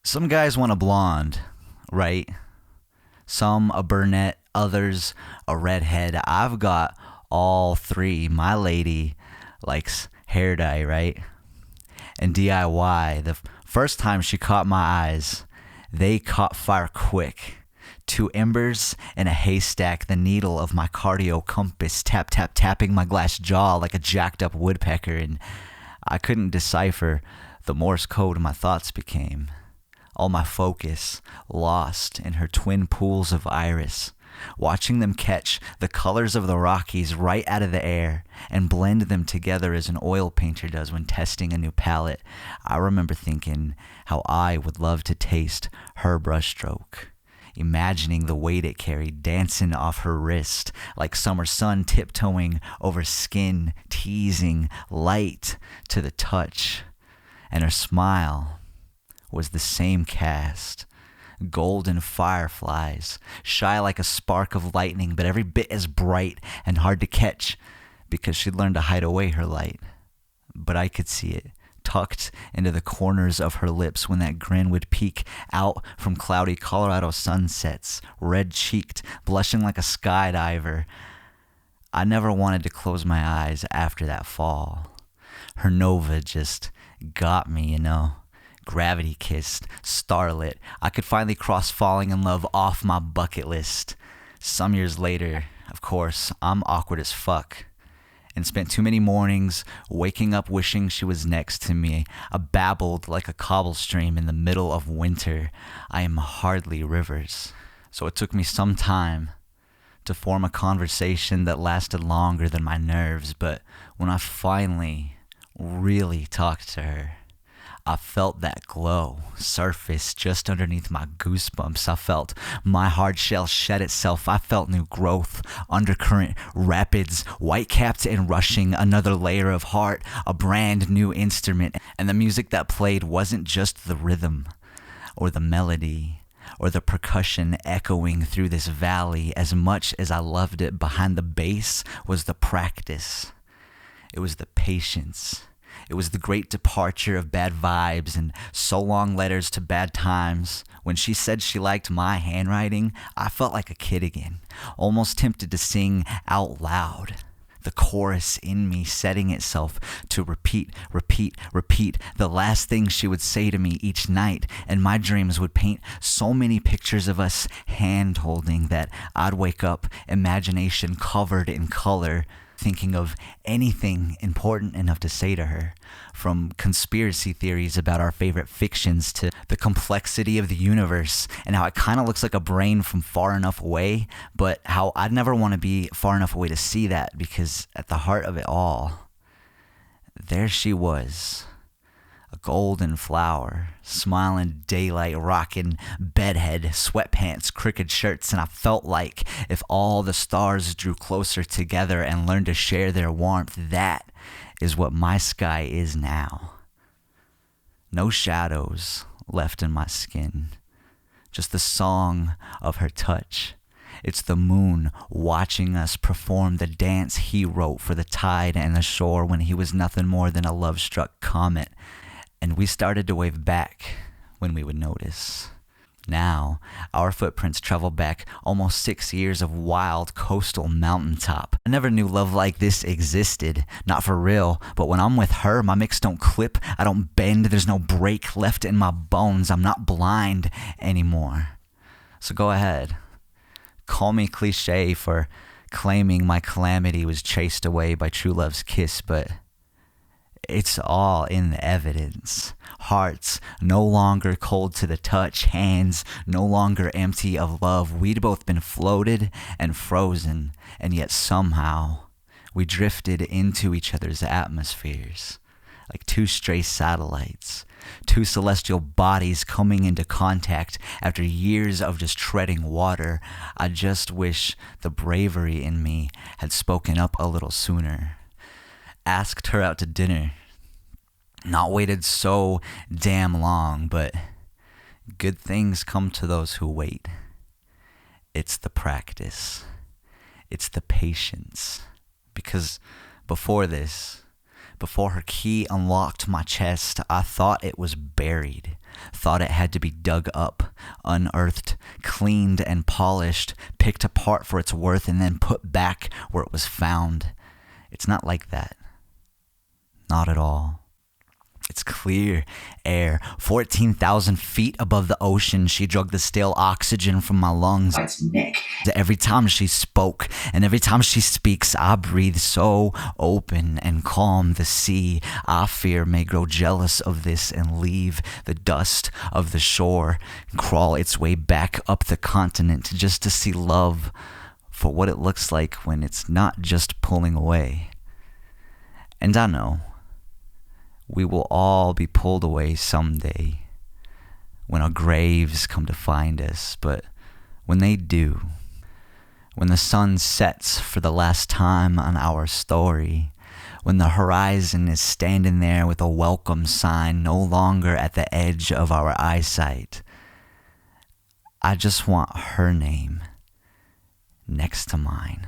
Some guys want a blonde, right? Some a brunette, others a redhead. I've got all three. My lady likes hair dye, right? And DIY. The first time she caught my eyes, they caught fire quick. 2 embers and a haystack, the needle of my cardio compass, tap, tap, tapping my glass jaw like a jacked up woodpecker, and I couldn't decipher the morse code my thoughts became. All my focus lost in her twin pools of iris, watching them catch the colors of the Rockies right out of the air and blend them together as an oil painter does when testing a new palette. I remember thinking how I would love to taste her brushstroke, imagining the weight it carried dancing off her wrist like summer sun tiptoeing over skin, teasing, light to the touch. And her smile was the same cast. Golden fireflies, shy like a spark of lightning, but every bit as bright and hard to catch because she'd learned to hide away her light. But I could see it, tucked into the corners of her lips when that grin would peek out from cloudy Colorado sunsets, red-cheeked, blushing like a skydiver. I never wanted to close my eyes after that fall. Her nova just got me, Gravity kissed, starlit. I could finally cross falling in love off my bucket list. Some years later, of course, I'm awkward as fuck and spent too many mornings waking up wishing she was next to me. I babbled like a cobble stream in the middle of winter. I am hardly rivers. So it took me some time to form a conversation that lasted longer than my nerves, but when I finally really talked to her, I felt that glow surface just underneath my goosebumps. I felt my hard shell shed itself. I felt new growth, undercurrent, rapids, white-capped and rushing, another layer of heart, a brand new instrument. And the music that played wasn't just the rhythm or the melody or the percussion echoing through this valley. As much as I loved it, behind the bass was the practice. It was the patience. It was the great departure of bad vibes and so long letters to bad times. When she said she liked my handwriting, I felt like a kid again, almost tempted to sing out loud. The chorus in me setting itself to repeat, repeat, repeat the last thing she would say to me each night, and my dreams would paint so many pictures of us hand-holding that I'd wake up, imagination covered in color, thinking of anything important enough to say to her, from conspiracy theories about our favorite fictions to the complexity of the universe and how it kind of looks like a brain from far enough away, but how I'd never want to be far enough away to see that, because at the heart of it all, there she was. A golden flower, smiling daylight, rocking bedhead, sweatpants, crooked shirts, and I felt like if all the stars drew closer together and learned to share their warmth, that is what my sky is now. No shadows left in my skin, just the song of her touch. It's the moon watching us perform the dance he wrote for the tide and the shore when he was nothing more than a love-struck comet. And we started to wave back when we would notice. Now, our footprints travel back almost 6 years of wild coastal mountaintop. I never knew love like this existed, not for real, but when I'm with her, my mix don't clip, I don't bend, there's no break left in my bones, I'm not blind anymore. So go ahead, call me cliche for claiming my calamity was chased away by true love's kiss, but it's all in the evidence. Hearts no longer cold to the touch, hands no longer empty of love. We'd both been floated and frozen, and yet somehow we drifted into each other's atmospheres like 2 stray satellites, 2 celestial bodies coming into contact after years of just treading water. I just wish the bravery in me had spoken up a little sooner. Asked her out to dinner. Not waited so damn long, but good things come to those who wait. It's the practice. It's the patience. Because before this, before her key unlocked my chest, I thought it was buried. thought it had to be dug up, unearthed, cleaned and polished, picked apart for its worth, and then put back where it was found. It's not like that. Not at all. It's clear air. 14,000 feet above the ocean, she drugged the stale oxygen from my lungs. Its neck. Every time she spoke, and every time she speaks, I breathe so open and calm. The sea, I fear, may grow jealous of this and leave the dust of the shore and crawl its way back up the continent just to see love for what it looks like when it's not just pulling away. And I know we will all be pulled away someday when our graves come to find us. But when they do, when the sun sets for the last time on our story, when the horizon is standing there with a welcome sign no longer at the edge of our eyesight, I just want her name next to mine.